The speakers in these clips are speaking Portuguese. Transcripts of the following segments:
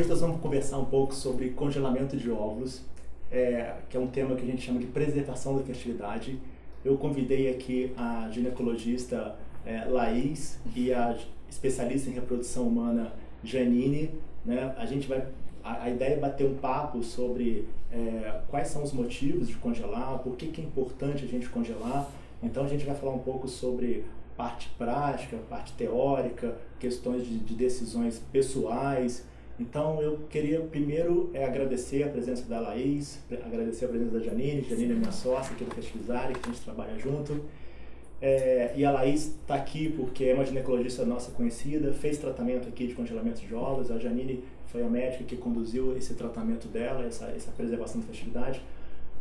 Hoje nós vamos conversar um pouco sobre congelamento de óvulos, que é um tema que a gente chama de preservação da fertilidade. Eu convidei aqui a ginecologista Laís e a especialista em reprodução humana Janine, né? A ideia é bater um papo sobre quais são os motivos de congelar, por que é importante a gente congelar. Então a gente vai falar um pouco sobre parte prática, parte teórica, questões de decisões pessoais. Então eu queria primeiro agradecer a presença da Laís, agradecer a presença da Janine. Janine é minha sócia aqui do Fertilizare, que a gente trabalha junto. E a Laís está aqui porque é uma ginecologista nossa conhecida, fez tratamento aqui de congelamento de óvulos. A Janine foi a médica que conduziu esse tratamento dela, essa preservação da fertilidade.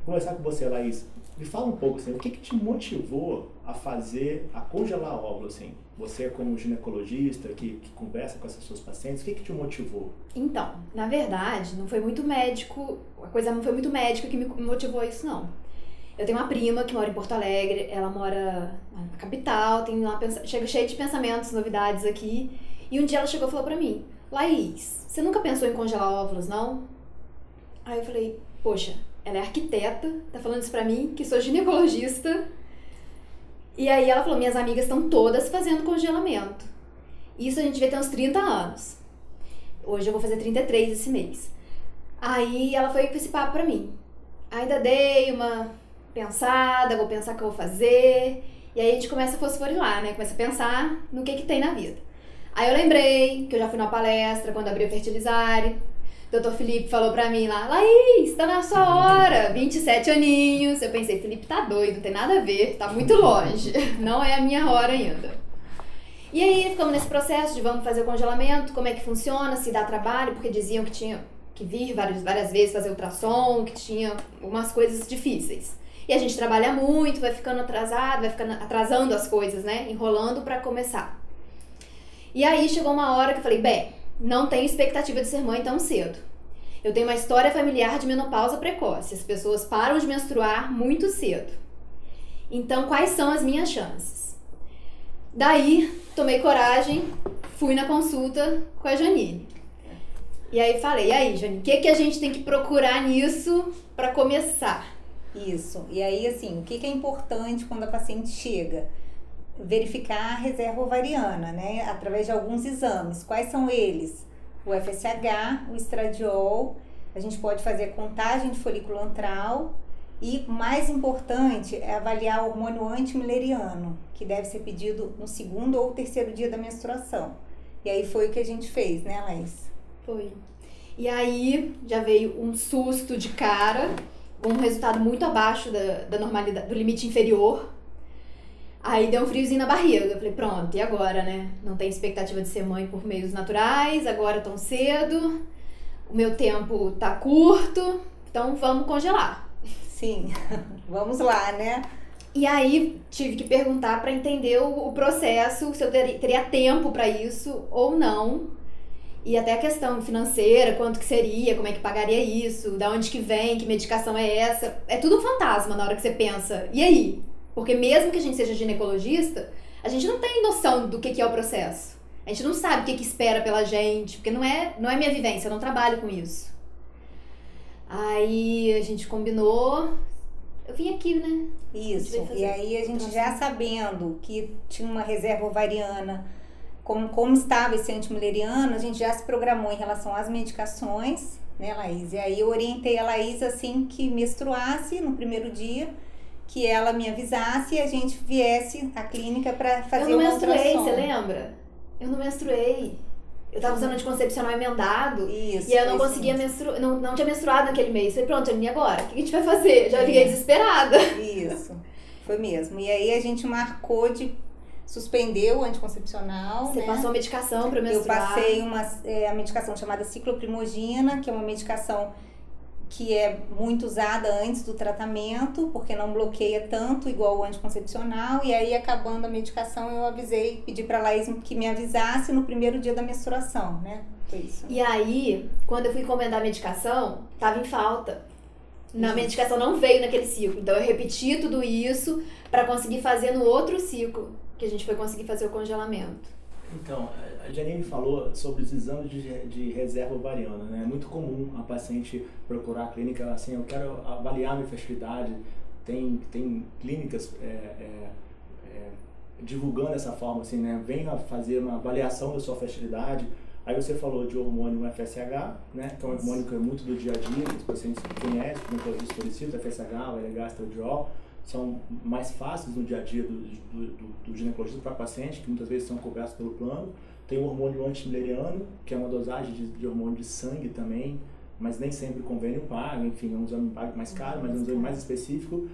Vou começar com você, Laís. Me fala um pouco, assim, o que te motivou a congelar óvulos, assim? Você como ginecologista que conversa com essas suas pacientes, o que te motivou? Então, na verdade, não foi muito médico, a coisa não foi muito médica que me motivou a isso, não. Eu tenho uma prima que mora em Porto Alegre, ela mora na capital, tem lá, chega cheia de pensamentos, novidades aqui, e um dia ela chegou e falou pra mim: Laís, você nunca pensou em congelar óvulos, não? Aí eu falei, poxa, ela é arquiteta, tá falando isso pra mim, que sou ginecologista. E aí ela falou, minhas amigas estão todas fazendo congelamento. Isso a gente devia ter uns 30 anos. Hoje eu vou fazer 33 esse mês. Aí ela foi com esse papo pra mim. Ainda dei uma pensada, vou pensar o que eu vou fazer. E aí a gente começa a fosforilar, né? Começa a pensar no que tem na vida. Aí eu lembrei que eu já fui numa palestra quando abri o Fertilizare. Dr. Felipe falou pra mim lá, Laís, tá na sua hora, 27 aninhos. Eu pensei, Felipe tá doido, não tem nada a ver, tá muito longe, não é a minha hora ainda. E aí ficamos nesse processo de vamos fazer o congelamento, como é que funciona, se dá trabalho, porque diziam que tinha que vir várias vezes fazer ultrassom, que tinha umas coisas difíceis. E a gente trabalha muito, vai ficando atrasado, vai ficando atrasando as coisas, né, enrolando pra começar. E aí chegou uma hora que eu falei, bem, não tenho expectativa de ser mãe tão cedo. Eu tenho uma história familiar de menopausa precoce. As pessoas param de menstruar muito cedo. Então, quais são as minhas chances? Daí, tomei coragem, fui na consulta com a Janine. E aí falei, e aí, Janine, o que a gente tem que procurar nisso para começar? Isso. E aí, assim, o que é importante quando a paciente chega? Verificar a reserva ovariana, né? Através de alguns exames. Quais são eles? O FSH, o estradiol, a gente pode fazer a contagem de folículo antral e, mais importante, é avaliar o hormônio antimileriano, que deve ser pedido no segundo ou terceiro dia da menstruação. E aí foi o que a gente fez, né, Laís? Foi. E aí já veio um susto de cara, com um resultado muito abaixo da normalidade, do limite inferior. Aí deu um friozinho na barriga, eu falei, pronto, e agora, né? Não tem expectativa de ser mãe por meios naturais, agora tão cedo, o meu tempo tá curto, então vamos congelar. Sim, vamos lá, né? E aí tive que perguntar para entender o processo, se eu teria tempo para isso ou não, e até a questão financeira, quanto que seria, como é que pagaria isso, da onde que vem, que medicação é essa, é tudo um fantasma na hora que você pensa, e aí? Porque mesmo que a gente seja ginecologista, a gente não tem noção do que é o processo. A gente não sabe o que espera pela gente, porque não é minha vivência, eu não trabalho com isso. Aí a gente combinou, eu vim aqui, né? Isso, e aí a gente já sabendo que tinha uma reserva ovariana, como estava esse antimileriano, a gente já se programou em relação às medicações, né, Laís? E aí eu orientei a Laís assim que menstruasse no primeiro dia, que ela me avisasse e a gente viesse à clínica para fazer uma ultrassom. Eu não menstruei, você lembra? Eu não menstruei. Eu tava usando anticoncepcional emendado. Isso, e eu não conseguia menstruar, não tinha menstruado naquele mês. Falei, pronto, Janine, agora? O que a gente vai fazer? Já liguei desesperada. Isso, foi mesmo. E aí a gente marcou de suspender o anticoncepcional. Você passou a medicação para menstruar? Eu passei a medicação chamada cicloprimogina, que é uma medicação que é muito usada antes do tratamento, porque não bloqueia tanto igual o anticoncepcional, e aí acabando a medicação eu avisei, pedi pra Laís que me avisasse no primeiro dia da menstruação, né? Foi isso. E aí, quando eu fui encomendar a medicação, tava em falta. A medicação não veio naquele ciclo, então eu repeti tudo isso pra conseguir fazer no outro ciclo, que a gente foi conseguir fazer o congelamento. Então, a Janine falou sobre os exames de reserva ovariana, né? É muito comum a paciente procurar a clínica assim, eu quero avaliar minha fertilidade. Tem clínicas divulgando dessa forma, assim, né? Venha fazer uma avaliação da sua fertilidade. Aí você falou de hormônio FSH, né? Que é um hormônio que é muito do dia a dia, que os pacientes conhecem, como os policiais, FSH, o LH, estradiol, são mais fáceis no dia a dia do ginecologista para paciente, que muitas vezes são cobertos pelo plano. Tem o hormônio antimileriano, que é uma dosagem de hormônio de sangue também, mas nem sempre o convênio paga, enfim, é um exame mais caro, mas é um exame mais específico.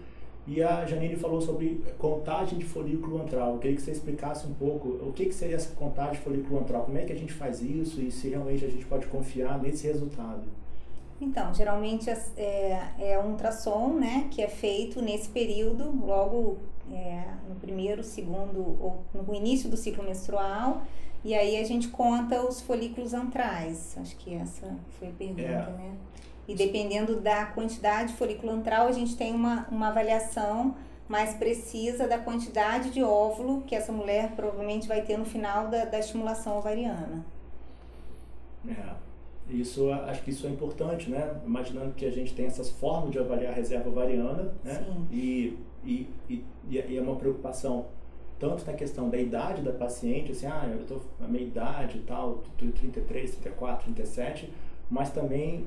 E a Janine falou sobre contagem de folículo antral. Eu queria que você explicasse um pouco o que seria essa contagem de folículo antral, como é que a gente faz isso e se realmente a gente pode confiar nesse resultado. Então, geralmente é um ultrassom, né, que é feito nesse período, logo no primeiro, segundo ou no início do ciclo menstrual, e aí a gente conta os folículos antrais. Acho que essa foi a pergunta, né? E dependendo da quantidade de folículo antral, a gente tem uma avaliação mais precisa da quantidade de óvulo que essa mulher provavelmente vai ter no final da estimulação ovariana. Isso, acho que isso é importante, né? Imaginando que a gente tem essas formas de avaliar a reserva ovariana, né? Sim. E é uma preocupação tanto na questão da idade da paciente, assim, a minha idade e tal, 33, 34, 37, mas também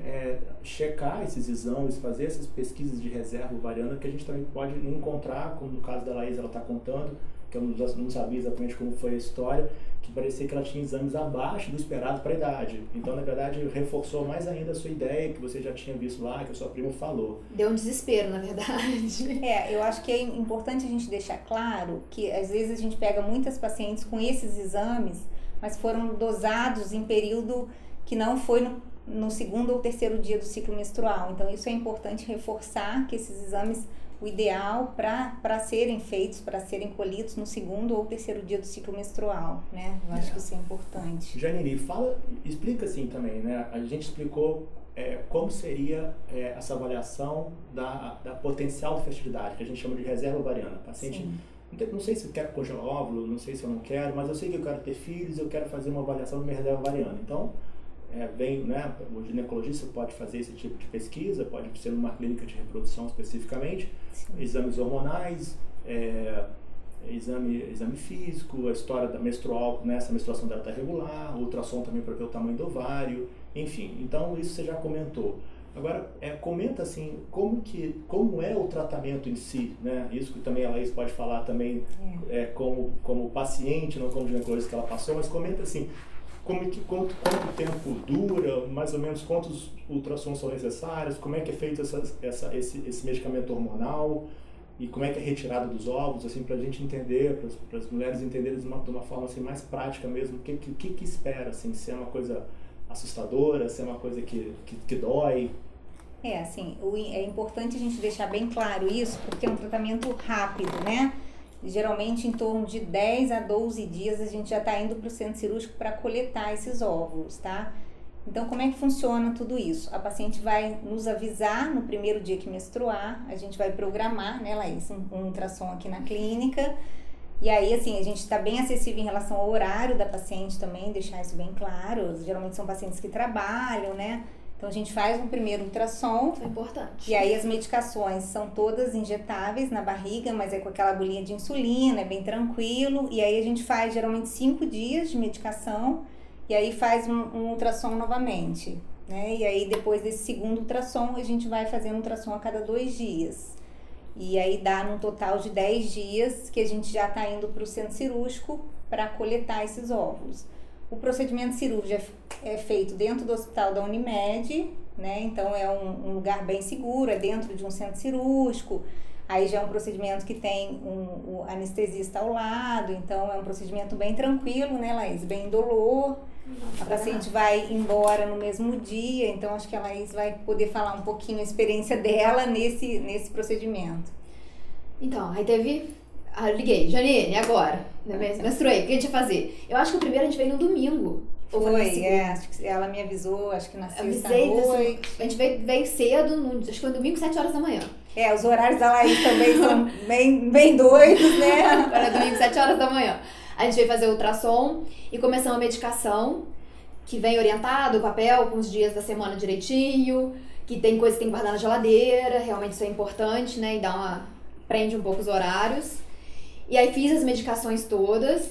checar esses exames, fazer essas pesquisas de reserva ovariana que a gente também pode encontrar, como no caso da Laís, ela está contando, que eu não sabia exatamente como foi a história, que parecia que ela tinha exames abaixo do esperado para a idade. Então, na verdade, reforçou mais ainda a sua ideia, que você já tinha visto lá, que a sua prima falou. Deu um desespero, na verdade. Eu acho que é importante a gente deixar claro que, às vezes, a gente pega muitas pacientes com esses exames, mas foram dosados em período que não foi no segundo ou terceiro dia do ciclo menstrual. Então, isso é importante reforçar que esses exames, o ideal para serem feitos, para serem colhidos no segundo ou terceiro dia do ciclo menstrual, né? Eu acho que isso é importante. Janine, explica assim também, né? A gente explicou como seria essa avaliação da potencial de fertilidade, que a gente chama de reserva ovariana. Paciente, não sei se eu quero congelar óvulo, não sei se eu não quero, mas eu sei que eu quero ter filhos, eu quero fazer uma avaliação da minha reserva ovariana. Então, né, o ginecologista pode fazer esse tipo de pesquisa, pode ser numa clínica de reprodução especificamente, exames hormonais, exame físico, a história da menstrual, né, essa menstruação dela está regular, ultrassom também para ver o tamanho do ovário, enfim, então isso você já comentou. Agora, comenta assim, como é o tratamento em si, né? Isso que também a Laís pode falar também como paciente, não como ginecologista que ela passou, mas comenta assim, quanto tempo dura, mais ou menos quantos ultrassons são necessários, como é que é feito esse medicamento hormonal e como é que é retirado dos óvulos, assim, para a gente entender, para as mulheres entenderem de uma forma assim, mais prática mesmo, o que espera, assim, se é uma coisa assustadora, se é uma coisa que dói. Assim, é importante a gente deixar bem claro isso, porque é um tratamento rápido, né? Geralmente em torno de 10 a 12 dias a gente já está indo para o centro cirúrgico para coletar esses óvulos, tá? Então, como é que funciona tudo isso? A paciente vai nos avisar no primeiro dia que menstruar, a gente vai programar, né, Laís, um ultrassom aqui na clínica. E aí, assim, a gente está bem acessível em relação ao horário da paciente também, deixar isso bem claro. Geralmente são pacientes que trabalham, né? Então, a gente faz um primeiro ultrassom. Isso é importante. E aí, as medicações são todas injetáveis na barriga, mas é com aquela agulhinha de insulina, é bem tranquilo. E aí, a gente faz, geralmente, 5 dias de medicação. E aí, faz um ultrassom novamente, né? E aí, depois desse segundo ultrassom, a gente vai fazendo ultrassom a cada 2 dias. E aí, dá num total de 10 dias que a gente já está indo para o centro cirúrgico para coletar esses óvulos. O procedimento cirúrgico é feito dentro do hospital da Unimed, né? Então é um lugar bem seguro, é dentro de um centro cirúrgico. Aí já é um procedimento que tem um anestesista ao lado, então é um procedimento bem tranquilo, né, Laís? Bem indolor. A paciente vai embora no mesmo dia, então acho que a Laís vai poder falar um pouquinho a experiência dela nesse procedimento. Então, aí teve... eu liguei, Janine, agora? Menstruei, o que a gente ia fazer? Eu acho que o primeiro a gente veio no domingo. Acho que ela me avisou, acho que na sexta-noite. A gente veio cedo, acho que foi domingo, 7 horas da manhã. Os horários da Laís também são bem doidos, né? Era domingo, 7 horas da manhã. A gente veio fazer o ultrassom e começamos a medicação, que vem orientado, o papel, com os dias da semana direitinho, que tem coisa que tem que guardar na geladeira, realmente isso é importante, né? E prende um pouco os horários. E aí fiz as medicações todas.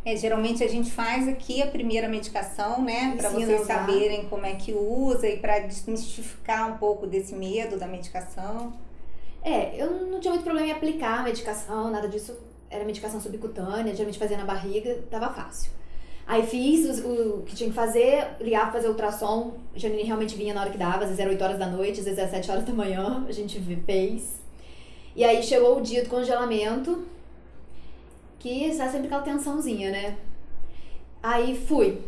Geralmente a gente faz aqui a primeira medicação, né? Para Ensina vocês a usar. saberem como é que usa e para desmistificar um pouco desse medo da medicação. Eu não tinha muito problema em aplicar a medicação, nada disso. Era medicação subcutânea, geralmente fazia na barriga, tava fácil. Aí fiz o que tinha que fazer, ligava pra fazer ultrassom. A Janine realmente vinha na hora que dava, às vezes era 8 horas da noite, às vezes era 7 horas da manhã, a gente fez. E aí chegou o dia do congelamento, que está sempre aquela tensãozinha, né? Aí fui.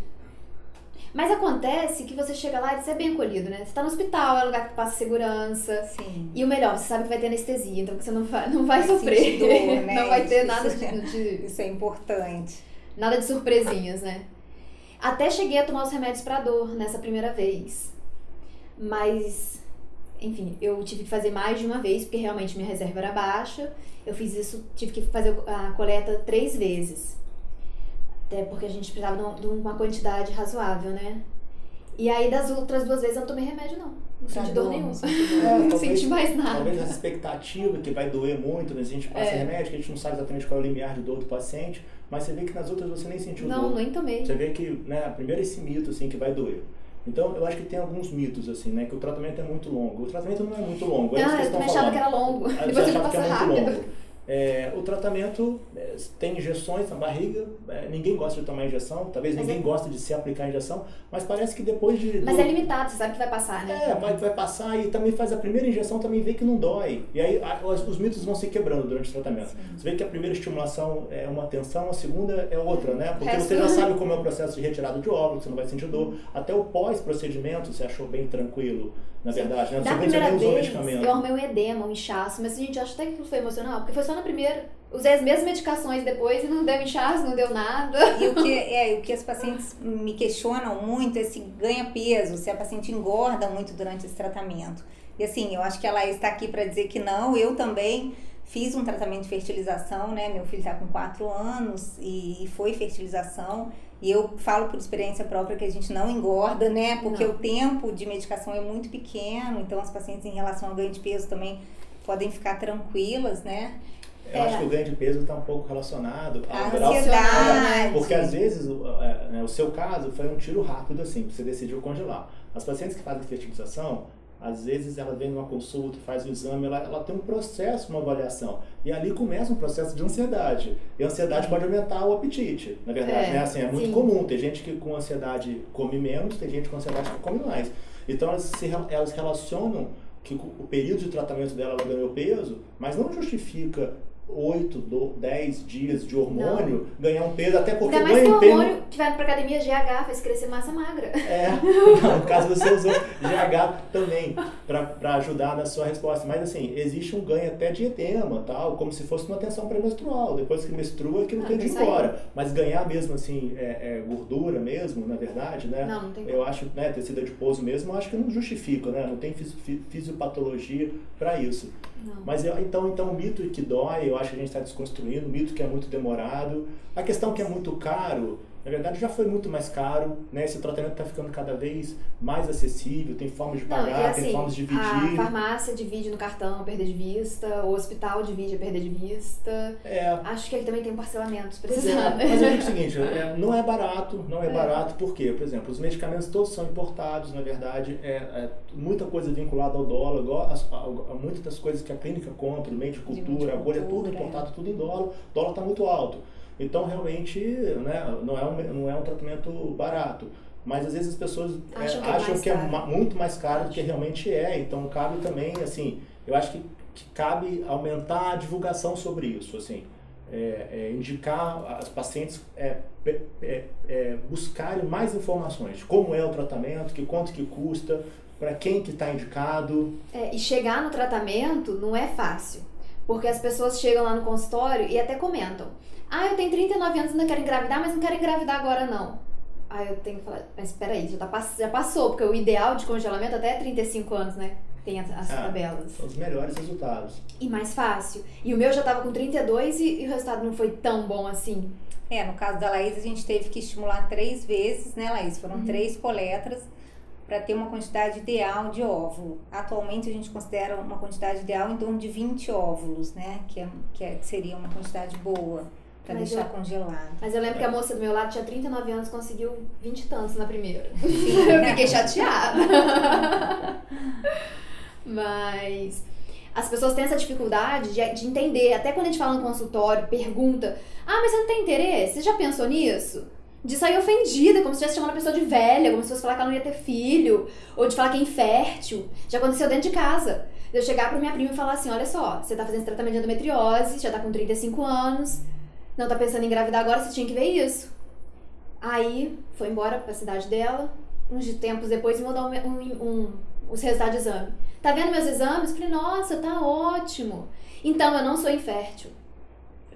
Mas acontece que você chega lá e você é bem acolhido, né? Você tá no hospital, é um lugar que passa segurança. Sim. E o melhor, você sabe que vai ter anestesia, então você não vai Vai sofrer. sentir dor, né? Não vai ter Isso- nada de Isso é importante. nada de surpresinhas, né? Até cheguei a tomar os remédios pra dor nessa primeira vez. Mas, enfim, eu tive que fazer mais de uma vez, porque realmente minha reserva era baixa. Eu fiz isso, tive que fazer a coleta 3 vezes. Até porque a gente precisava de uma quantidade razoável, né? E aí das outras 2 vezes eu não tomei remédio, não. Não senti dor nenhuma. Não senti mais nada. Talvez essa expectativa que vai doer muito, né? Se a gente passa remédio, que a gente não sabe exatamente qual é o limiar de dor do paciente, mas você vê que nas outras você nem sentiu Não, dor. nem tomei. Você vê que, né, primeiro esse mito, assim, que vai doer. Então, eu acho que tem alguns mitos, assim, né, que o tratamento é muito longo. O tratamento não é muito longo, é isso que Eu vocês também estão achava falando. que era longo. Você Depois ele achava que é passa muito rápido. longo. O tratamento tem injeções na barriga, ninguém gosta de tomar injeção, talvez ninguém goste de se aplicar a injeção, mas parece que depois de... Mas é limitado, você sabe que vai passar, né? Vai passar e também faz a primeira injeção, também vê que não dói. E aí os mitos vão se quebrando durante o tratamento. Sim. Você vê que a primeira estimulação é uma tensão, a segunda é outra, né? Porque Resto- você já sabe como é o processo de retirada de óvulo, você não vai sentir dor. Até o pós-procedimento você achou bem tranquilo, na verdade, né? Da Você primeira nem usou vez, medicamento. eu arrumei um edema, um inchaço, mas a gente acha até que foi emocional, porque foi só na primeira. Usei as mesmas medicações depois e não deu inchaço, não deu nada. E o que as pacientes me questionam muito é se ganha peso, se a paciente engorda muito durante esse tratamento. E assim, eu acho que ela está aqui para dizer que não. Eu também fiz um tratamento de fertilização, né? Meu filho está com 4 anos e foi fertilização. E eu falo por experiência própria que a gente não engorda, né? Porque Não. o tempo de medicação é muito pequeno, então as pacientes em relação ao ganho de peso também podem ficar tranquilas, né? Eu acho que o ganho de peso está um pouco relacionado A ao grau... ansiedade. Porque às vezes, o seu caso foi um tiro rápido, assim, você decidiu congelar. As pacientes que fazem fertilização, às vezes ela vem numa consulta, faz o exame, ela tem um processo, uma avaliação. E ali começa um processo de ansiedade. E a ansiedade pode aumentar o apetite, na verdade, né? Assim, é muito sim. comum. Tem gente que com ansiedade come menos, tem gente com ansiedade que come mais. Então elas relacionam que o período de tratamento dela ela ganhou peso, mas não justifica 8, 10 dias de hormônio ganhar um peso, até porque Ainda mais que o ganha hormônio que vai pra academia GH faz crescer massa magra. não, no caso você usou GH também para ajudar na sua resposta, mas assim, existe um ganho até de edema, tal, como se fosse uma tensão pré-menstrual, depois que menstrua é que não tem de ir embora, mas ganhar mesmo assim, gordura mesmo, na verdade, né? Não tem eu acho, né, tecido adiposo mesmo, eu acho que não justifica, né? Não tem fisiopatologia para isso. Não. Mas então o mito que dói, eu acho que a gente está desconstruindo, o mito que é muito demorado, a questão que é muito caro, na verdade já foi muito mais caro, né? Esse tratamento está ficando cada vez mais acessível, tem formas de pagar, Não, e assim, tem formas de dividir. a farmácia divide no cartão a perder de vista, o hospital divide a perder de vista. Acho que aqui também tem um parcelamento, se precisar. Mas eu digo o seguinte, não é barato, barato, por quê? Por exemplo, os medicamentos todos são importados, na verdade, muita coisa vinculada ao dólar, igual muitas das coisas que a clínica compra, o meio de cultura, a bolha, tudo importado, tudo em dólar, o dólar está muito alto. Então, realmente, né, não é um tratamento barato. Mas, às vezes, as pessoas acham que é muito mais caro do que realmente é. Então, cabe também, assim, eu acho que cabe aumentar a divulgação sobre isso, assim. Indicar as pacientes buscarem mais informações. Como é o tratamento, quanto que custa, para quem que está indicado. E chegar no tratamento não é fácil. Porque as pessoas chegam lá no consultório e até comentam: eu tenho 39 anos e ainda quero engravidar, mas não quero engravidar agora não. Aí eu tenho que falar, mas peraí, já passou, porque o ideal de congelamento até é 35 anos, né? tem as tabelas. São os melhores resultados. E mais fácil. E o meu já tava com 32 e o resultado não foi tão bom assim. No caso da Laís, a gente teve que estimular 3 vezes, né, Laís? Foram 3 coletras para ter uma quantidade ideal de óvulo. Atualmente a gente considera uma quantidade ideal em torno de 20 óvulos, né? Que seria uma quantidade boa para deixar congelado. Mas eu lembro que a moça do meu lado tinha 39 anos e conseguiu 20 e tantos na primeira. Eu fiquei chateada. Mas as pessoas têm essa dificuldade de entender. Até quando a gente fala no consultório, pergunta: mas você não tem interesse? Você já pensou nisso? De sair ofendida, como se estivesse chamando a pessoa de velha, como se fosse falar que ela não ia ter filho, ou de falar que é infértil. Já aconteceu dentro de casa. De eu chegar pra minha prima e falar assim: olha só, você tá fazendo esse tratamento de endometriose, já tá com 35 anos, não tá pensando em engravidar agora, você tinha que ver isso. Aí, foi embora pra cidade dela, uns tempos depois me mandou os resultados de exame. Tá vendo meus exames? Falei: nossa, tá ótimo. Então, eu não sou infértil.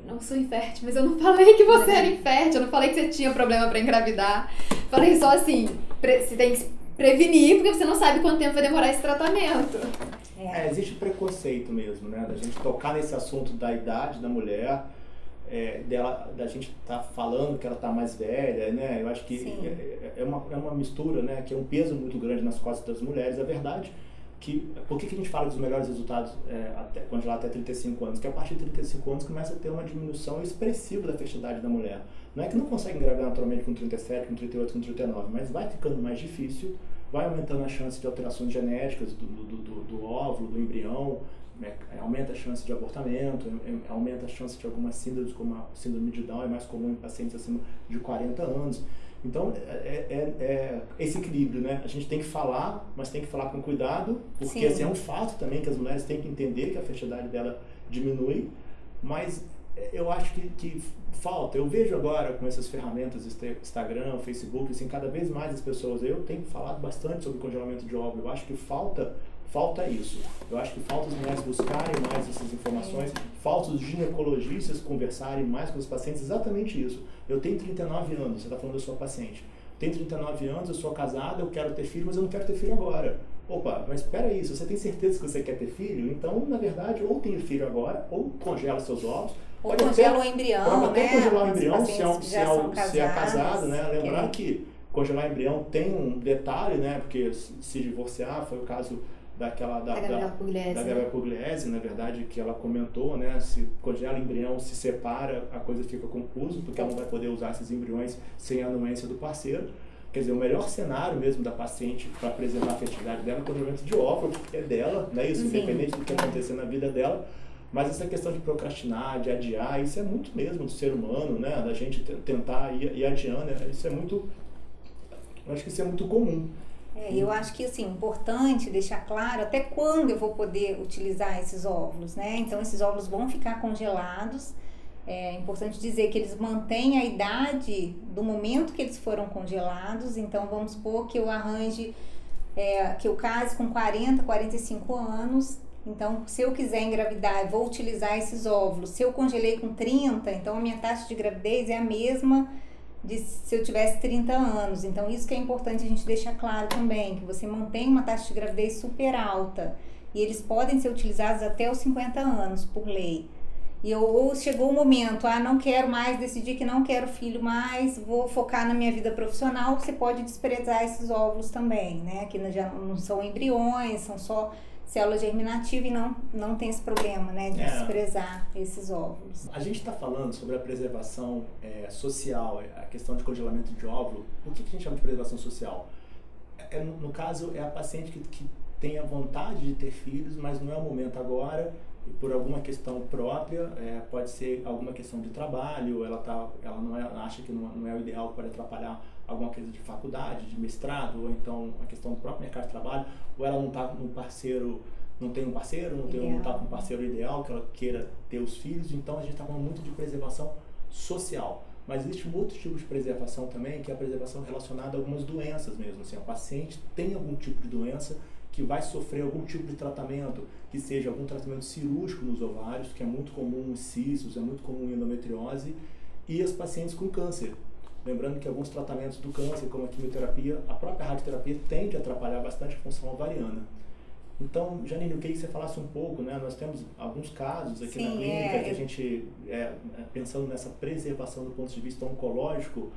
Não sou infértil, mas eu não falei que você era infértil, eu não falei que você tinha problema pra engravidar. Falei só assim, você tem que prevenir, porque você não sabe quanto tempo vai demorar esse tratamento. Existe preconceito mesmo, né? Da gente tocar nesse assunto da idade da mulher, da gente tá falando que ela tá mais velha, né? Eu acho que é uma mistura, né? Que é um peso muito grande nas costas das mulheres. É verdade que, por que a gente fala dos melhores resultados congelar até 35 anos? Que a partir de 35 anos começa a ter uma diminuição expressiva da fertilidade da mulher. Não é que não consegue engravidar naturalmente com 37, com 38, com 39, mas vai ficando mais difícil, vai aumentando a chance de alterações genéticas do óvulo, do embrião, aumenta a chance de abortamento, aumenta a chance de algumas síndromes, como a síndrome de Down, é mais comum em pacientes acima de 40 anos. Então, esse equilíbrio, né? A gente tem que falar, mas tem que falar com cuidado, porque assim, é um fato também que as mulheres têm que entender que a fertilidade dela diminui, mas eu acho que falta. Eu vejo agora com essas ferramentas, Instagram, Facebook, assim, cada vez mais as pessoas, eu tenho falado bastante sobre congelamento de óvulo, eu acho que falta isso. Eu acho que falta as mulheres buscarem mais essas informações, falta os ginecologistas conversarem mais com os pacientes, exatamente isso. Eu tenho 39 anos, você está falando da sua paciente. Tenho 39 anos, eu sou casada, eu quero ter filho, mas eu não quero ter filho agora. Opa, mas espera aí, se você tem certeza que você quer ter filho, então, na verdade, ou tenha filho agora, ou congela seus óvulos. Ou congela o embrião, pode até congelar o Os embrião pacientes se é casado, né? Lembrar que congelar embrião tem um detalhe, né? Porque se divorciar, foi o caso da Gabriela Pugliese, na verdade, que ela comentou, né? Se congela embrião, se separa, a coisa fica confusa, porque ela não vai poder usar esses embriões sem a anuência do parceiro. Quer dizer, o melhor cenário mesmo da paciente para preservar a fertilidade dela é o congelamento de óvulo, porque é dela, né? Isso, independente do que acontecer na vida dela. Mas essa questão de procrastinar, de adiar, isso é muito mesmo do ser humano, né? Da gente tentar ir adiando, né? Isso é muito... Eu acho que isso é muito comum. Eu acho que, assim, importante deixar claro até quando eu vou poder utilizar esses óvulos, né? Então, esses óvulos vão ficar congelados. É importante dizer que eles mantêm a idade do momento que eles foram congelados. Então, vamos supor que eu arranje, que eu case com 40, 45 anos. Então, se eu quiser engravidar, eu vou utilizar esses óvulos. Se eu congelei com 30, então a minha taxa de gravidez é a mesma de se eu tivesse 30 anos. Então, isso que é importante a gente deixar claro também, que você mantém uma taxa de gravidez super alta. E eles podem ser utilizados até os 50 anos, por lei. Ou chegou o momento, não quero mais, decidi que não quero filho mais, vou focar na minha vida profissional, você pode desprezar esses óvulos também, né? Que já não são embriões, são só célula germinativa e não tem esse problema, né, de desprezar esses óvulos. A gente está falando sobre a preservação social, a questão de congelamento de óvulo. Por que a gente chama de preservação social? No caso, é a paciente que tem a vontade de ter filhos, mas não é o momento agora, e por alguma questão própria, pode ser alguma questão de trabalho, ela acha que não é o ideal, pode atrapalhar alguma coisa de faculdade, de mestrado, ou então a questão do próprio mercado de trabalho, ou ela não está com um parceiro, não está com um parceiro ideal, que ela queira ter os filhos. Então a gente está falando muito de preservação social. Mas existe um outro tipo de preservação também, que é a preservação relacionada a algumas doenças mesmo. Assim, a paciente tem algum tipo de doença que vai sofrer algum tipo de tratamento, que seja algum tratamento cirúrgico nos ovários, que é muito comum em cistos, é muito comum em endometriose, e as pacientes com câncer. Lembrando que alguns tratamentos do câncer, como a quimioterapia, a própria radioterapia tende a atrapalhar bastante a função ovariana. Então, Janine, eu queria que você falasse um pouco, né? Nós temos alguns casos aqui na clínica que a gente, pensando nessa preservação do ponto de vista oncológico,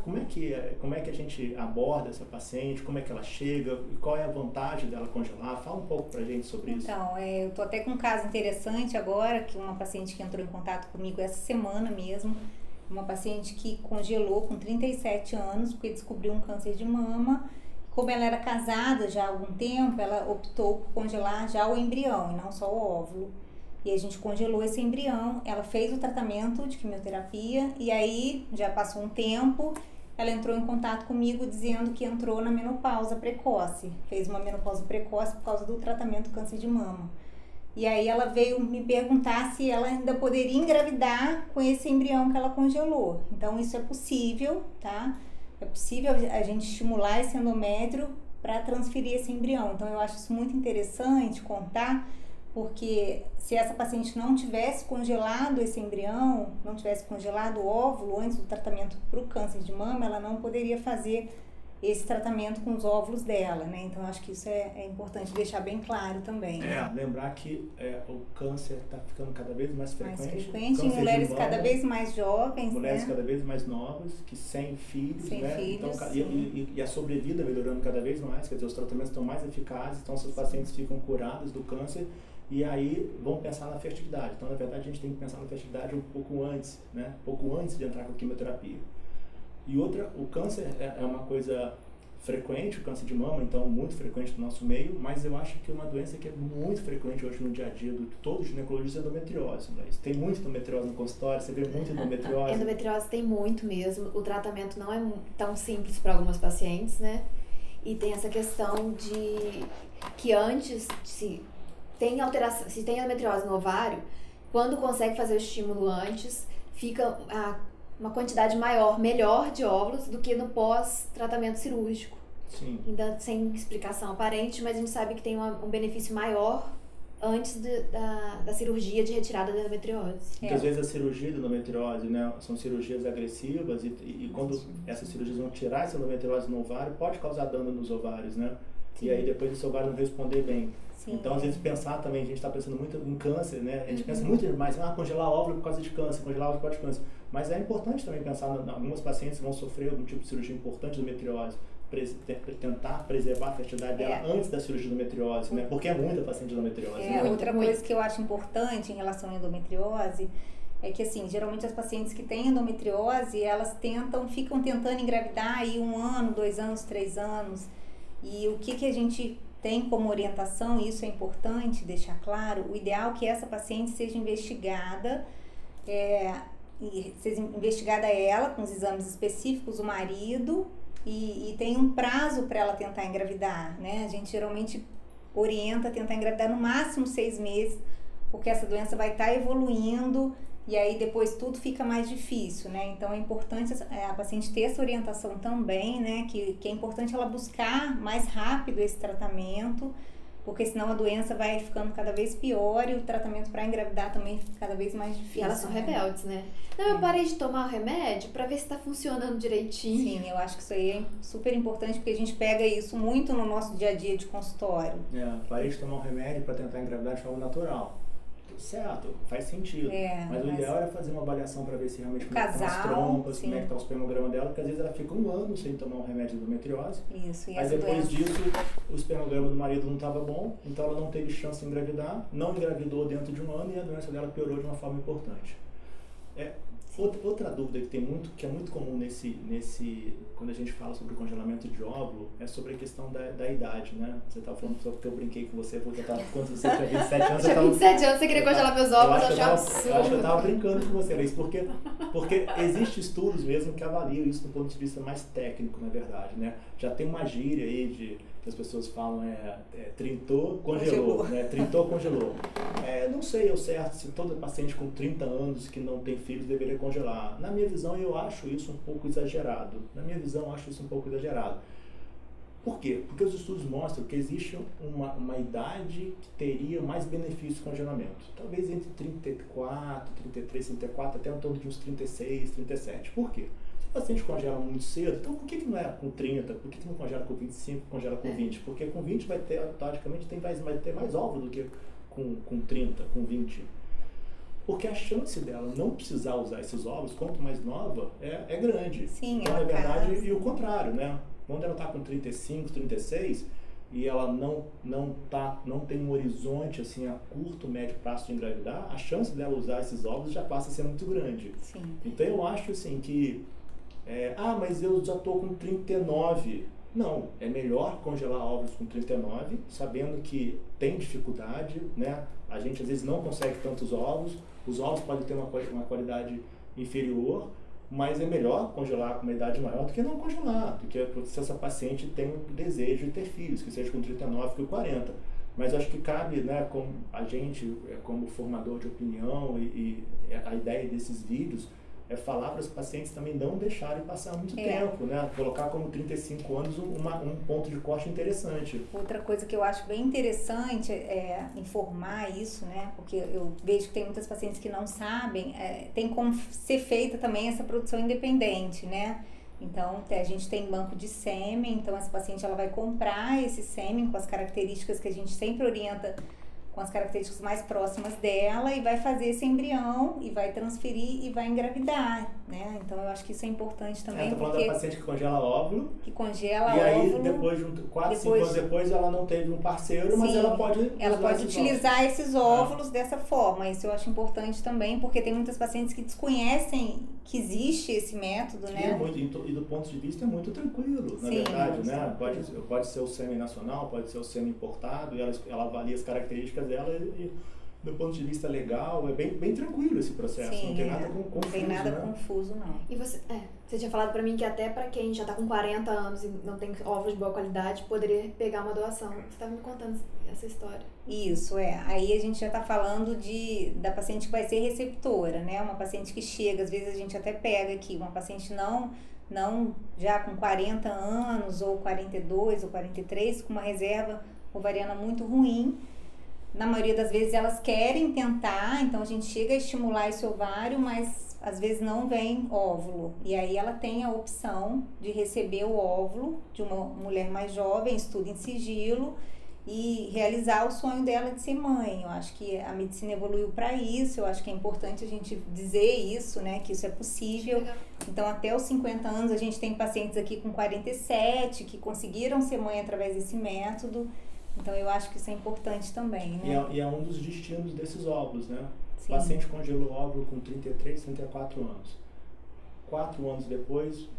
como é que a gente aborda essa paciente, como é que ela chega e qual é a vantagem dela congelar? Fala um pouco pra gente sobre isso. Então, eu tô até com um caso interessante agora, que uma paciente que entrou em contato comigo essa semana mesmo, uma paciente que congelou com 37 anos, porque descobriu um câncer de mama. Como ela era casada já há algum tempo, ela optou por congelar já o embrião e não só o óvulo. E a gente congelou esse embrião, ela fez o tratamento de quimioterapia e aí já passou um tempo, ela entrou em contato comigo dizendo que entrou na menopausa precoce, fez uma menopausa precoce por causa do tratamento do câncer de mama. E aí ela veio me perguntar se ela ainda poderia engravidar com esse embrião que ela congelou. Então isso é possível, tá? É possível a gente estimular esse endométrio para transferir esse embrião. Então eu acho isso muito interessante contar, porque se essa paciente não tivesse congelado esse embrião, não tivesse congelado o óvulo antes do tratamento para o câncer de mama, ela não poderia fazer esse tratamento com os óvulos dela, né? Então eu acho que isso é importante deixar bem claro também. Lembrar que o câncer está ficando cada vez mais frequente. Mais frequente em mulheres cada vez mais jovens, mulheres cada vez mais novas, que sem filhos, filhos, então, e a sobrevida melhorando cada vez mais, quer dizer, os tratamentos estão mais eficazes, então seus pacientes ficam curados do câncer e aí vão pensar na fertilidade. Então, na verdade, a gente tem que pensar na fertilidade um pouco antes, né? Um pouco antes de entrar com a quimioterapia. E outra, o câncer é uma coisa frequente, o câncer de mama, então muito frequente no nosso meio, mas eu acho que uma doença que é muito frequente hoje no dia a dia de todo ginecologista é a endometriose. Mas tem muita endometriose no consultório, você vê muita endometriose? Endometriose tem muito mesmo, o tratamento não é tão simples para algumas pacientes, né? E tem essa questão de que antes, se tem endometriose no ovário, quando consegue fazer o estímulo antes, fica uma quantidade melhor de óvulos do que no pós-tratamento cirúrgico. Sim. Ainda sem explicação aparente, mas a gente sabe que tem um benefício maior antes da cirurgia de retirada da endometriose. Muitas vezes a cirurgia da endometriose, né, são cirurgias agressivas e quando essas cirurgias vão tirar essa endometriose no ovário, pode causar dano nos ovários, né? Sim. E aí depois esse ovário não responder bem. Sim. Então, às vezes, pensar também, a gente está pensando muito em câncer, né? A gente pensa muito mais, congelar óvulo por causa de câncer, congelar óvulo por causa de câncer. Mas é importante também pensar em algumas pacientes que vão sofrer algum tipo de cirurgia importante de endometriose, tentar preservar a fertilidade dela antes da cirurgia de endometriose, né? Porque é muita paciente de endometriose. Outra coisa que eu acho importante em relação à endometriose é que, assim, geralmente as pacientes que têm endometriose, elas ficam tentando engravidar aí 1 ano, 2 anos, 3 anos. E o que a gente tem como orientação, e isso é importante deixar claro, o ideal é que essa paciente seja investigada, ela com os exames específicos, o marido, e tem um prazo para ela tentar engravidar, né? A gente geralmente orienta a tentar engravidar no máximo 6 meses, porque essa doença vai estar evoluindo e aí depois tudo fica mais difícil, né? Então é importante a paciente ter essa orientação também, né? Que é importante ela buscar mais rápido esse tratamento, porque senão a doença vai ficando cada vez pior e o tratamento para engravidar também fica cada vez mais difícil. E elas são rebeldes, né? Não, eu parei de tomar o remédio para ver se tá funcionando direitinho. Sim, eu acho que isso aí é super importante, porque a gente pega isso muito no nosso dia a dia de consultório. Parei de tomar um remédio para tentar engravidar de forma natural. Certo, faz sentido. Mas o ideal é fazer uma avaliação para ver se realmente como estão as trompas, como é que está o espermograma dela, porque às vezes ela fica 1 ano sem tomar um remédio de endometriose. Isso, e aí depois disso, o espermograma do marido não estava bom, então ela não teve chance de engravidar, não engravidou dentro de 1 ano e a doença dela piorou de uma forma importante. Outra dúvida que é muito comum quando a gente fala sobre o congelamento de óvulo é sobre a questão da idade, né? Você estava falando só porque eu brinquei com você, porque quando você tinha 27 anos... Eu tinha 27 anos, você queria congelar meus óvulos, eu achei absurdo. Eu acho que eu estava brincando com você, Laís, porque existem estudos mesmo que avaliam isso do ponto de vista mais técnico, na verdade, né? Já tem uma gíria aí que as pessoas falam trintou, congelou, né? Trintou, congelou. Não sei ao certo se todo paciente com 30 anos que não tem filhos deveria congelar. Na minha visão, eu acho isso um pouco exagerado. Por quê? Porque os estudos mostram que existe uma idade que teria mais benefício com congelamento. Talvez entre 34, 33, 34, até em torno de uns 36, 37. Por quê? o paciente congela muito cedo, então por que não é com 30? Por que não congela com 25, congela com 20? Porque com 20 vai ter, teoricamente, vai ter mais óvulo do que com 30, com 20. Porque a chance dela não precisar usar esses óvulos, quanto mais nova, é grande. Sim, então, na verdade, e o contrário, né? Quando ela está com 35, 36, e ela não tem um horizonte assim, a curto, médio prazo de engravidar, a chance dela usar esses óvulos já passa a ser muito grande. Sim. Então eu acho assim que, mas eu já estou com 39. Não, é melhor congelar óvulos com 39, sabendo que tem dificuldade, né? A gente às vezes não consegue tantos óvulos, os óvulos podem ter uma qualidade inferior, mas é melhor congelar com uma idade maior do que não congelar, porque se essa paciente tem o desejo de ter filhos, que seja com 39 que com 40. Mas acho que cabe, né, como a gente, como formador de opinião e a ideia desses vídeos, é falar para os pacientes também não deixarem passar muito tempo, né? Colocar como 35 anos um ponto de corte interessante. Outra coisa que eu acho bem interessante é informar isso, né? Porque eu vejo que tem muitas pacientes que não sabem, tem como ser feita também essa produção independente, né? Então, a gente tem banco de sêmen, então essa paciente ela vai comprar esse sêmen com as características que a gente sempre orienta, com as características mais próximas dela, e vai fazer esse embrião e vai transferir e vai engravidar, né? Então eu acho que isso é importante também. Tô falando da paciente que congela óvulo. Que congela e óvulo. E aí, depois de 4, 5 anos depois, ela não teve um parceiro, mas ela pode... Ela pode utilizar esses óvulos dessa forma. Isso eu acho importante também, porque tem muitas pacientes que desconhecem que existe esse método, né? E do ponto de vista é muito tranquilo, na verdade, né? Pode ser o sêmen nacional, pode ser o sêmen importado, e ela avalia as características dela e do ponto de vista legal, é bem tranquilo esse processo. Sim, não tem nada confuso. Não tem nada confuso, não. E você tinha falado pra mim que até pra quem já tá com 40 anos e não tem óvulos de boa qualidade, poderia pegar uma doação. Você estava me contando essa história. Isso, Aí a gente já tá falando da paciente que vai ser receptora, né? Uma paciente que chega, às vezes a gente até pega aqui, uma paciente não já com 40 anos, ou 42, ou 43, com uma reserva ovariana muito ruim. Na maioria das vezes elas querem tentar, então a gente chega a estimular esse ovário, mas às vezes não vem óvulo. E aí ela tem a opção de receber o óvulo de uma mulher mais jovem, estuda em sigilo, e realizar o sonho dela de ser mãe. Eu acho que a medicina evoluiu para isso, eu acho que é importante a gente dizer isso, né, que isso é possível. Então até os 50 anos a gente tem pacientes aqui com 47 que conseguiram ser mãe através desse método. Então eu acho que isso é importante também, né? E é um dos destinos desses óvulos, né? Sim. O paciente congelou óvulo com 33, 34 anos. 4 anos depois,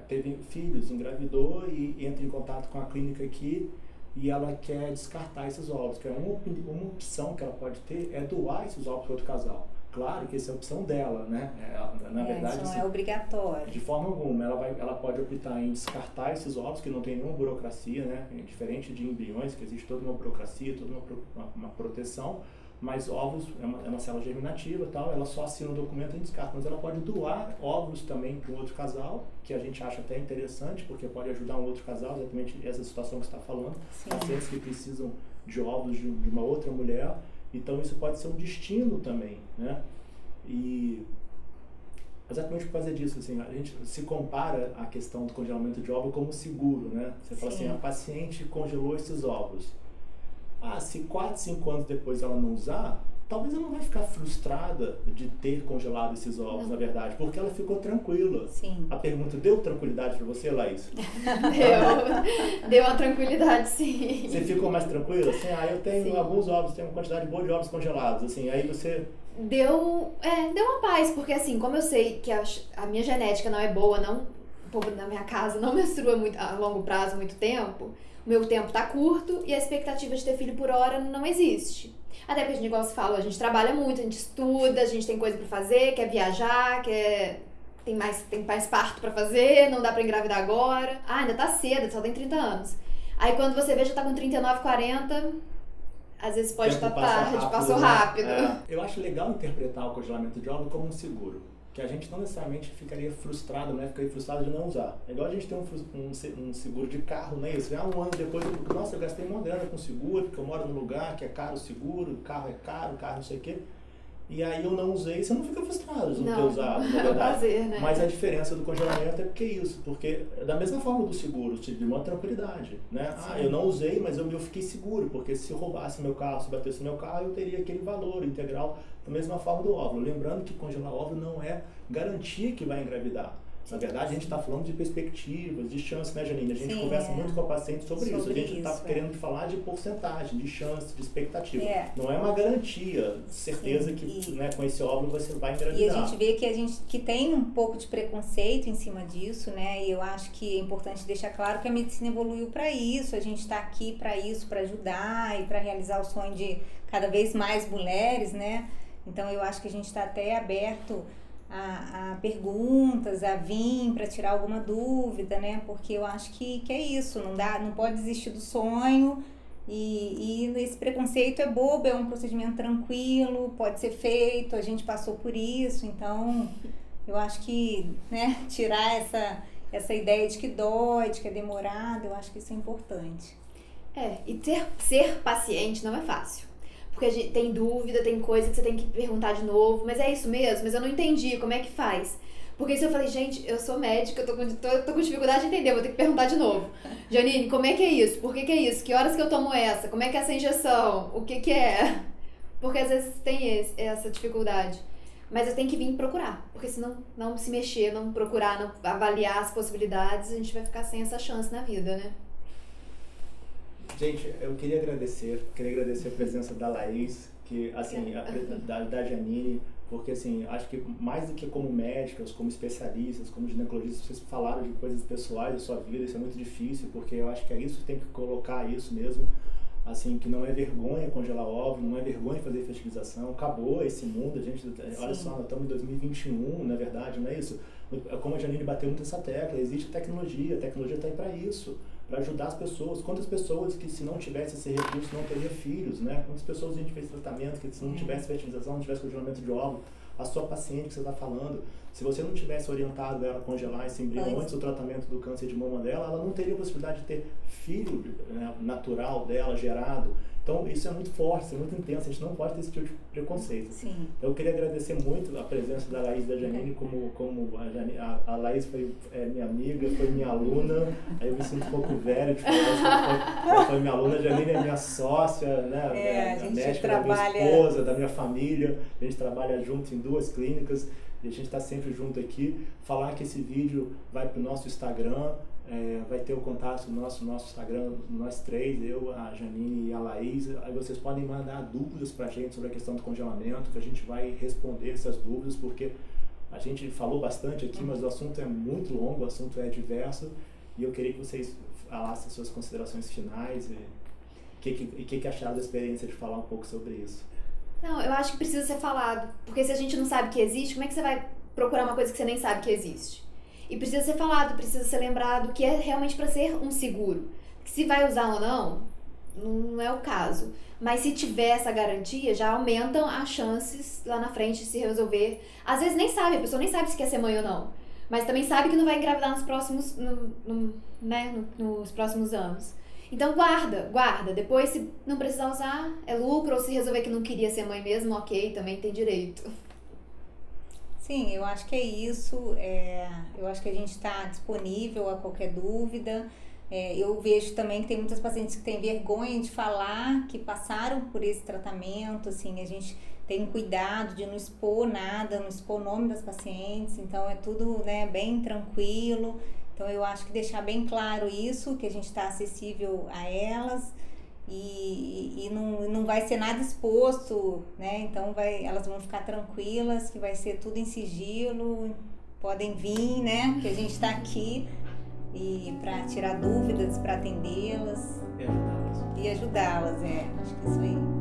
teve filhos, engravidou e entra em contato com a clínica aqui e ela quer descartar esses óvulos. Que é uma opção que ela pode ter é doar esses óvulos para outro casal. Claro que essa é a opção dela, né? Na verdade, isso não assim, é obrigatório. De forma alguma. Ela pode optar em descartar esses óvulos, que não tem nenhuma burocracia, né? Diferente de embriões, que existe toda uma burocracia, toda uma proteção, mas óvulos é uma célula germinativa e tal, ela só assina o documento e descarta. Mas ela pode doar óvulos também para um outro casal, que a gente acha até interessante, porque pode ajudar um outro casal, exatamente essa situação que você está falando. Sim. Pacientes que precisam de óvulos de uma outra mulher. Então isso pode ser um destino também, né? E exatamente por causa disso, assim, a gente se compara a questão do congelamento de óvulo como seguro, né? Você fala assim, a paciente congelou esses óvulos. Se 4, 5 anos depois ela não usar, talvez ela não vai ficar frustrada de ter congelado esses óvulos, na verdade, porque ela ficou tranquila. Sim. A pergunta deu tranquilidade para você, Laís? Deu uma tranquilidade, sim. Você ficou mais tranquila? Assim, eu tenho alguns óvulos, tenho uma quantidade boa de óvulos congelados, assim, aí você... Deu uma paz, porque assim, como eu sei que a minha genética não é boa, o povo na minha casa não menstrua muito, a longo prazo muito tempo, o meu tempo tá curto e a expectativa de ter filho por hora não existe. Até porque, igual você falou, a gente trabalha muito, a gente estuda, a gente tem coisa pra fazer, quer viajar, tem mais parto pra fazer, não dá pra engravidar agora. Ainda tá cedo, só tem 30 anos. Aí quando você vê, já tá com 39, 40... Às vezes pode estar tarde, passou rápido. Eu acho legal interpretar o congelamento de óvulo como um seguro. Que a gente não necessariamente ficaria frustrado, né? Ficaria frustrado de não usar. É igual a gente ter um seguro de carro, né? Isso, um ano depois, nossa, eu gastei uma grana com seguro, porque eu moro num lugar que é caro o seguro, o carro é caro, o carro não sei o quê. e aí eu não usei, você não fica frustrado de não ter Não, usado, na é um verdade. prazer, né? Mas a diferença do congelamento é porque é isso, porque da mesma forma do seguro, te dá uma tranquilidade, né? Ah, eu não usei, mas eu fiquei seguro, porque se roubasse meu carro, se batesse meu carro, eu teria aquele valor integral, da mesma forma do óvulo. Lembrando que congelar óvulo não é garantia que vai engravidar. Na verdade, a gente está falando de perspectivas, de chance, né, Janine? A gente conversa muito com a paciente sobre isso. A gente está querendo falar de porcentagem, de chance, de expectativa. Não é uma garantia, certeza que né, com esse óvulo você vai engravidar. E a gente vê que tem um pouco de preconceito em cima disso, né? E eu acho que é importante deixar claro que a medicina evoluiu para isso. A gente está aqui para isso, para ajudar e para realizar o sonho de cada vez mais mulheres, né? Então eu acho que a gente está até aberto a perguntas, a vir para tirar alguma dúvida, né? Porque eu acho que é isso, não pode desistir do sonho e esse preconceito é bobo, é um procedimento tranquilo, pode ser feito, a gente passou por isso, então eu acho que, né, tirar essa ideia de que dói, de que é demorado, eu acho que isso é importante. E ser paciente não é fácil. Porque a gente tem dúvida, tem coisa que você tem que perguntar de novo, mas é isso mesmo, mas eu não entendi, como é que faz? Porque se eu falei, gente, eu sou médica, eu tô com dificuldade de entender, vou ter que perguntar de novo. Janine, como é que é isso? Por que é isso? Que horas que eu tomo essa? Como é que é essa injeção? O que é? Porque às vezes tem essa dificuldade. Mas eu tenho que vir procurar, porque se não se mexer, não procurar, não avaliar as possibilidades, a gente vai ficar sem essa chance na vida, né? Gente, eu queria agradecer a presença da Laís, que, assim, da Janine, porque, assim, acho que mais do que como médicas, como especialistas, como ginecologistas, vocês falaram de coisas pessoais da sua vida, isso é muito difícil, porque eu acho que é isso que tem que colocar isso mesmo, assim, que não é vergonha congelar óvulo, não é vergonha fazer fertilização, acabou esse mundo, a gente, olha só, nós estamos em 2021, na verdade, não é isso? Como a Janine bateu muito essa tecla, existe a tecnologia está aí para isso, para ajudar as pessoas. Quantas pessoas que se não tivesse esse recurso não teria filhos, né? Quantas pessoas a gente fez tratamento que se não tivesse fertilização, não tivesse congelamento de óvulo, a sua paciente que você está falando, se você não tivesse orientado ela a congelar esse embrião antes do tratamento do câncer de mama dela, ela não teria a possibilidade de ter filho, né, natural dela, gerado. Então, isso é muito forte, isso é muito intenso, a gente não pode ter esse tipo de preconceito. Sim. Então, eu queria agradecer muito a presença da Laís e da Janine, como a Laís foi minha amiga, foi minha aluna, aí eu me sinto um pouco velho de falar que ela foi minha aluna, a Janine é minha sócia, né, a médica da minha esposa, da minha família, a gente trabalha junto em 2 clínicas, e a gente está sempre junto aqui. Falar que esse vídeo vai para o nosso Instagram, vai ter o contato do nosso Instagram, nós 3, eu, a Janine e a Laís. Aí vocês podem mandar dúvidas pra gente sobre a questão do congelamento, que a gente vai responder essas dúvidas, porque a gente falou bastante aqui, mas o assunto é muito longo, o assunto é diverso, e eu queria que vocês falassem suas considerações finais e o que acharam da experiência de falar um pouco sobre isso. Não, eu acho que precisa ser falado, porque se a gente não sabe que existe, como é que você vai procurar uma coisa que você nem sabe que existe? E precisa ser falado, precisa ser lembrado que é realmente para ser um seguro. Que se vai usar ou não é o caso. Mas se tiver essa garantia, já aumentam as chances lá na frente de se resolver. Às vezes nem sabe, a pessoa nem sabe se quer ser mãe ou não. Mas também sabe que não vai engravidar nos próximos, nos próximos anos. Então guarda. Depois, se não precisar usar, é lucro. Ou se resolver que não queria ser mãe mesmo, ok, também tem direito. Sim, eu acho que é isso. Eu acho que a gente está disponível a qualquer dúvida. Eu vejo também que tem muitas pacientes que têm vergonha de falar que passaram por esse tratamento. Assim, a gente tem cuidado de não expor nada, não expor o nome das pacientes. Então, é tudo, né, bem tranquilo. Então, eu acho que deixar bem claro isso, que a gente está acessível a elas. E não vai ser nada exposto, né? Então elas vão ficar tranquilas, que vai ser tudo em sigilo, podem vir, né? Que a gente está aqui para tirar dúvidas, para atendê-las E ajudá-las. Acho que isso aí.